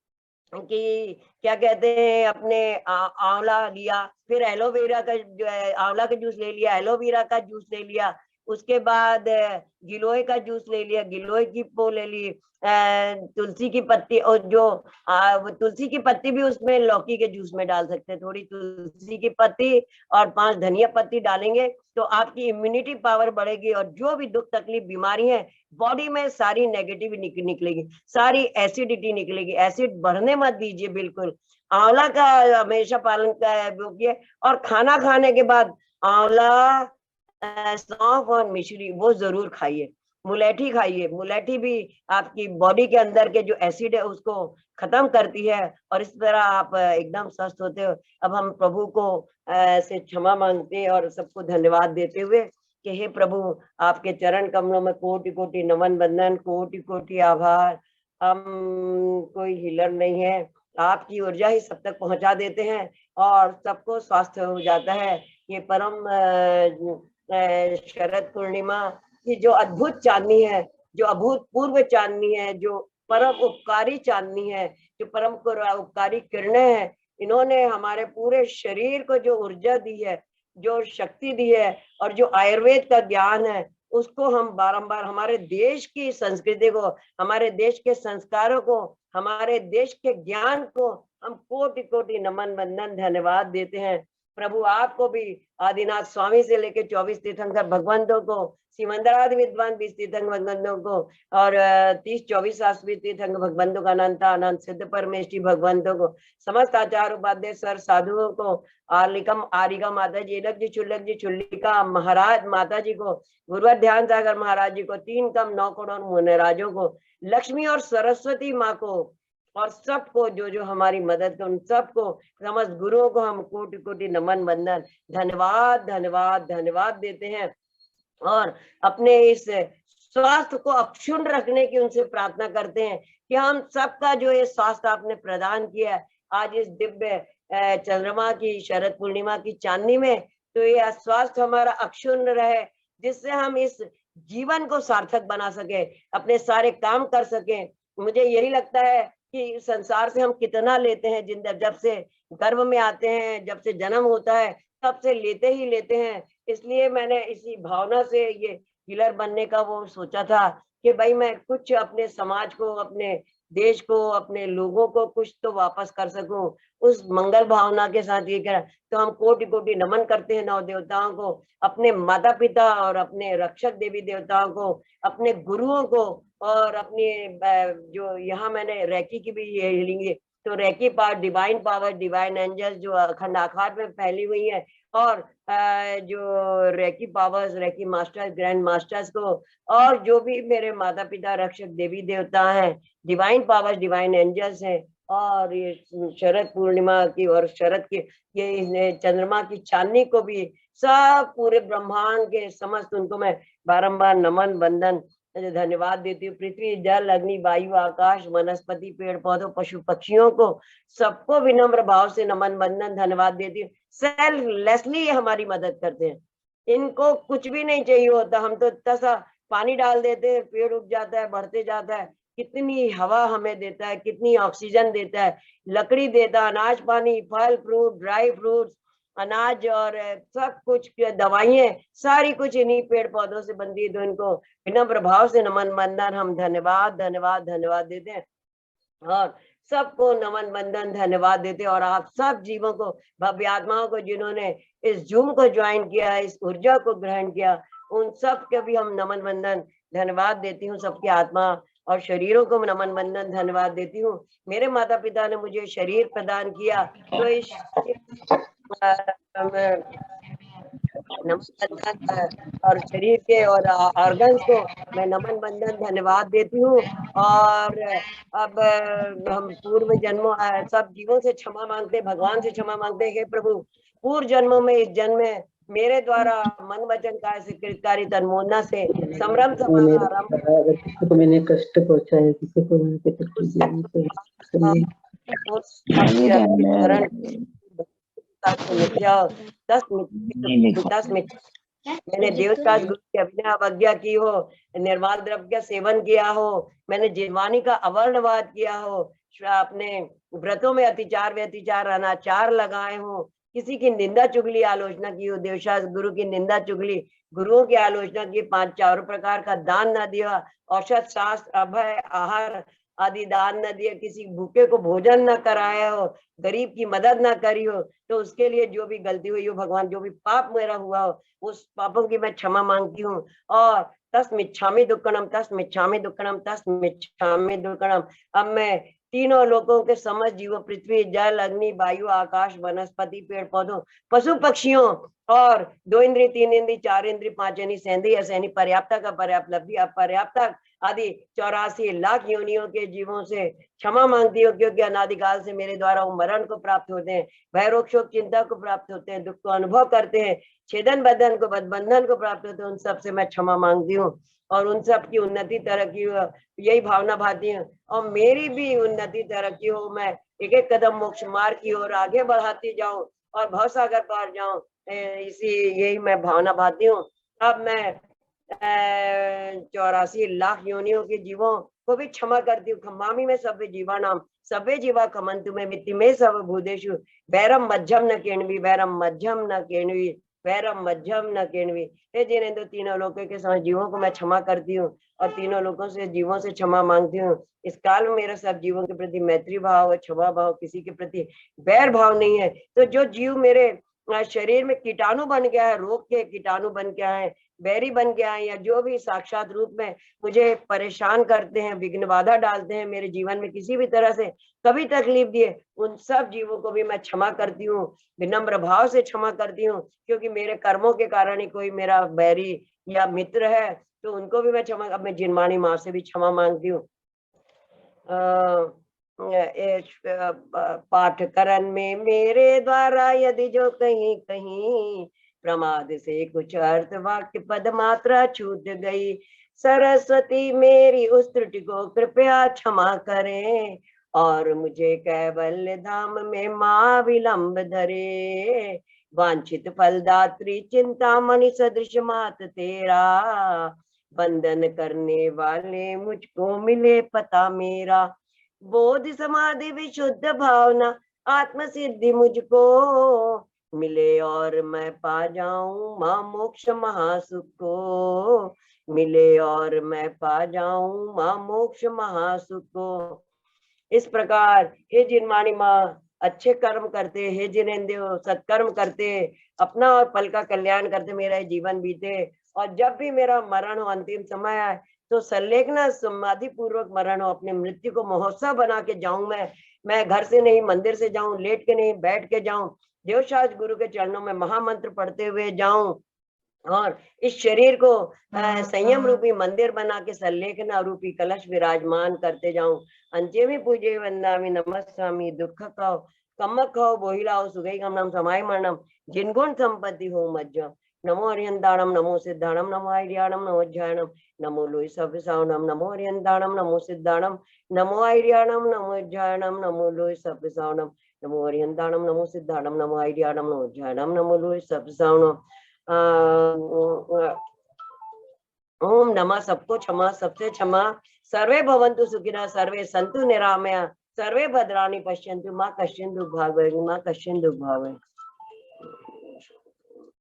कि क्या कहते हैं, अपने आंवला लिया, फिर एलोवेरा का जो है, आंवला का जूस ले लिया, एलोवेरा का जूस ले लिया, उसके बाद गिलोय का जूस ले लिया, गिलोय की वो ले ली, तुलसी की पत्ती, और जो तुलसी की पत्ती भी उसमें लौकी के जूस में डाल सकते हैं। थोड़ी तुलसी की पत्ती और 5 धनिया पत्ती डालेंगे तो आपकी इम्यूनिटी पावर बढ़ेगी और जो भी दुख तकलीफ बीमारी है बॉडी में सारी नेगेटिव निकलेगी, सारी एसिडिटी निकलेगी। एसिड बढ़ने मत दीजिए बिल्कुल। आंवला का हमेशा पालन कीजिए और खाना खाने के बाद आंवला, सौंफ और मिश्री वो जरूर खाइए। मुलेठी खाइए, मुलेठी भी आपकी बॉडी के अंदर के जो एसिड है उसको खत्म करती है और इस तरह आप एकदम स्वस्थ होते हो। अब हम प्रभु को से क्षमा मांगते हैं और सबको धन्यवाद देते हुए कि हे प्रभु, आपके चरण कमलों में कोटि कोटि नमन बंदन, कोटि कोटि आभार। हम कोई हीलर नहीं है, आपकी ऊर्जा ही सब तक पहुंचा देते हैं और सबको स्वास्थ्य हो जाता है। ये परम शरद पूर्णिमा की जो अद्भुत चांदनी है, जो अभूतपूर्व चांदनी है, जो परम उपकारी चांदनी है, जो परम उपकारी किरणें हैं, इन्होंने हमारे पूरे शरीर को जो ऊर्जा दी है, जो शक्ति दी है और जो आयुर्वेद का ज्ञान है, उसको हम बारंबार हमारे देश की संस्कृति को, हमारे देश के संस्कारों को, हमारे देश के ज्ञान को हम कोटि कोटि नमन बंदन धन्यवाद देते हैं। प्रभु आपको भी आदिनाथ स्वामी से लेके 24 तीर्थंकर भगवंतों को, सिमंदरादि विद्वान 20 तीर्थंकर भगवंतों को और 30-24 शास्त्री तीर्थंकर भगवंतों का अनंत सिद्ध परमेष्टि भगवंतों को, समस्त आचार्य उपाध्याय सर साधुओं को, आलिकम आरिका माता जी, इलक जी, चुल्लक जी, चुल्लिका महाराज माता जी को, गुरुवर ध्यान सागर महाराज जी को, 3 कम 9 करोड़ मुनिराजों को, लक्ष्मी और सरस्वती माँ को, और सबको जो जो हमारी मदद कर, उन सबको, समस्त गुरुओं को हम कोटि कोटि नमन वंदन धन्यवाद धन्यवाद धन्यवाद देते हैं। और अपने इस स्वास्थ्य को अक्षुण्ण रखने की उनसे प्रार्थना करते हैं कि हम सबका जो ये स्वास्थ्य आपने प्रदान किया है आज इस दिव्य चंद्रमा की शरद पूर्णिमा की चांदनी में, तो ये स्वास्थ्य हमारा अक्षुण्ण रहे, जिससे हम इस जीवन को सार्थक बना सके, अपने सारे काम कर सके। मुझे यही लगता है कि संसार से हम कितना लेते हैं, जब से गर्भ में आते हैं, जब से जन्म होता है, तब से लेते ही लेते हैं। इसलिए मैंने इसी भावना से ये हीलर बनने का वो सोचा था कि भाई मैं कुछ अपने समाज को, अपने देश को, अपने लोगों को कुछ तो वापस कर सकूं, उस मंगल भावना के साथ ये करा। तो हम कोटि कोटि नमन करते हैं नौ देवताओं को, अपने माता पिता और अपने रक्षक देवी देवताओं को, अपने गुरुओं को, और अपनी जो यहाँ मैंने रैकी की भी ये हीलिंग, तो reiki power, divine power, divine angels जो अखंड आकार में फैली हुई है, और जो reiki powers, reiki masters, grand masters को, और जो भी मेरे माता पिता रक्षक देवी देवता हैं, डिवाइन पावर्स, डिवाइन एंजल्स हैं, और ये शरद पूर्णिमा की और शरद की ये चंद्रमा की चांदनी को भी, सब पूरे ब्रह्मांड के समस्त उनको मैं बारंबार नमन वंदन धन्यवाद देती हूँ। पृथ्वी, जल, अग्नि, वायु, आकाश, वनस्पति, पेड़ पौधों, पशु पक्षियों को, सबको विनम्र भाव से नमन वंदन धन्यवाद देती हूँ। सेल्फलेसली हमारी मदद करते हैं, इनको कुछ भी नहीं चाहिए होता, हम तो इतना सा पानी डाल देते हैं, पेड़ उग जाता है, बढ़ते जाता है। कितनी हवा हमें देता है, कितनी ऑक्सीजन देता है, लकड़ी देता है, अनाज पानी, फल फ्रूट, ड्राई फ्रूट्स, अनाज और सब कुछ, दवाइयाँ, सारी कुछ इन्हीं पेड़ पौधों से बनती है। तो इनको विनम्र भाव से नमन वंदन हम धन्यवाद धन्यवाद धन्यवाद देते हैं, और सबको नमन वंदन धन्यवाद देते हैं। और आप सब जीवों को, भव्य आत्माओं को, जिन्होंने इस जूम को ज्वाइन किया, इस ऊर्जा को ग्रहण किया, उन सब के भी हम नमन वंदन धन्यवाद देती हूँ। सबकी आत्मा और शरीरों को नमन वंदन धन्यवाद देती हूँ। मेरे माता पिता ने मुझे शरीर प्रदान किया, तो इस नमन वंदन और शरीर के और ऑर्गन्स को मैं नमन वंदन धन्यवाद देती हूँ। और अब हम पूर्व जन्मों, सब जीवों से क्षमा मांगते, भगवान से क्षमा मांगते हैं, प्रभु पूर्व जन्मों में, इस जन्म में मेरे द्वारा मन वचन काय से कृतकारी तन्मोदना से संभ्रम को मैंने कष्ट पहुंचा है, किसी को मैंने मैंने देवता गुरु की अभिनय अवज्ञा की हो, निर्माल द्रव्य का सेवन किया हो, मैंने जिनवानी का अवर्णवाद किया हो, अपने व्रतों में अतिचार व्यतिचार अनाचार लगाए हो, किसी की निंदा चुगली आलोचना की हो, देवशास गुरु की निंदा चुगली, गुरुओं की आलोचना की, 5 चारों प्रकार का दान न दिया, औषध शास्त्र अभय आहार आदि दान न दिए, किसी भूखे को भोजन न कराया हो, गरीब की मदद न करी हो, तो उसके लिए जो भी गलती हुई हो भगवान, जो भी पाप मेरा हुआ हो, उस पापों की मैं क्षमा मांगती हूँ। और तस्मिच्छामि दुक्कड़म, तस्मिच्छामि दुक्कड़म, तस्मिच्छामि दुक्कड़म। अब मैं तीनों लोगों के समस्त जीवों, पृथ्वी, जल, अग्नि, वायु, आकाश, वनस्पति, पेड़ पौधों, पशु पक्षियों, और 2 इंद्रिय, 3 इंद्रिय, 4 इंद्रिय, 5 यानी सेंद्रिय असैनी, पर्याप्त का पर्याप्त, लब्धि अपर्याप्त आदि 84 लाख योनियों के जीवों से क्षमा मांगती हूँ, क्योंकि अनादिकाल से मेरे द्वारा वो मरण को प्राप्त होते हैं, भय रोग शोक चिंता को प्राप्त होते हैं, दुख को अनुभव करते हैं, छेदन बंधन को बंधन को प्राप्त होते हैं। उन सब से मैं क्षमा मांगती हूँ, और उन सब की उन्नति तरक्की हो, यही भावना भाती है, और मेरी भी उन्नति तरक्की हो, मैं एक एक कदम मोक्ष मार्ग की ओर आगे बढ़ाती जाऊं और भवसागर पार जाऊं, इसी यही मैं भावना भाती हूँ। अब मैं 84 लाख योनियों के जीवों को भी क्षमा करती हूँ। खम्मामी में सभ्य जीवा नाम, सभ्य जीवा खमंतु में मित्ति में सब भूदेशु, वैरम मध्यम न केणवी, वैरम मध्यम न केणवी, वैरम मध्यम न केणवी। हे जिनेंद्र, तीनों लोगों के समस्त जीवों को मैं क्षमा करती हूँ, और तीनों लोगों से जीवों से क्षमा मांगती हूँ। इस काल में मेरा सब जीवों के प्रति मैत्री भाव, क्षमा भाव, किसी के प्रति बैर भाव नहीं है। तो जो जीव मेरे शरीर में कीटाणु बन गया है, रोग के कीटाणु बन गया है, बैरी बन गया है, या जो भी साक्षात रूप में मुझे परेशान करते हैं, विघ्न बाधा डालते हैं, मेरे जीवन में किसी भी तरह से कभी तकलीफ दिए, उन सब जीवों को भी मैं क्षमा करती हूँ, विनम्र भाव से क्षमा करती हूँ, क्योंकि मेरे कर्मों के कारण ही कोई मेरा बैरी या मित्र है, तो उनको भी मैं क्षमा, अब मैं जिनवाणी माँ से भी क्षमा मांगती हूँ। पाठकरण में मेरे द्वारा यदि जो कहीं कहीं प्रमाद से कुछ अर्थ वाक्य पद मात्रा छूट गई, सरस्वती मेरी उस त्रुटि को कृपया क्षमा करें और मुझे कैवल्य धाम में माँ विलंब धरे। वांछित फलदात्री चिंतामणि सदृश मात तेरा, बंधन करने वाले मुझको मिले पता मेरा। बोध समाधि विशुद्ध भावना आत्म सिद्धि मुझको मिले और मैं पा जाऊं माँ मोक्ष महासुख को, मिले और मैं पा जाऊं माँ मोक्ष महासुख को। इस प्रकार हे जिनवाणी माँ, अच्छे कर्म करते, हे जिनेंद्र सत्कर्म करते, अपना और पल का कल्याण करते मेरा जीवन बीते, और जब भी मेरा मरण हो, अंतिम समय आए, तो सल्लेखना समाधि पूर्वक मरण हो, अपने मृत्यु को महोत्सव बना के जाऊं। मैं घर से नहीं, मंदिर से जाऊं, लेट के नहीं, बैठ के जाऊं, देवशास्त्र गुरु के चरणों में महामंत्र पढ़ते हुए जाऊं, और इस शरीर को संयम रूपी मंदिर बना के सल्लेखना रूपी कलश विराजमान करते जाऊं। अंचेमी पूजे वंदामी नमस्वामी, दुख कहो कमक कहो बोहिलाओ सुगई गमनम समाय मरणम, जिनगुण संपत्ति हो मज्जम। नमो हरियंताणम नमो सिद्धाणम नमो आर्याणम नमो ज्ञानम नमो लोई सब सावनम, नमो हरियंताणम नमो सिद्धाणम नमो आर्याणम नमो ज्ञानम नमो लोई सब सावनम, नमो हरियंताणम नमो सिद्धाणम नमो आर्याणम नमो ज्ञानम नमो लोई सब सावनम। ओम नमः सबको क्षमा, सबसे क्षमा। सर्वे भवन्तु सुखिनः, सर्वे सन्तु निरामया, सर्वे भद्राणि पश्यन्तु, माँ कश्चित् दुःखभाग् भवेत्, माँ कश्चित् दुःखभाग् भवेत्।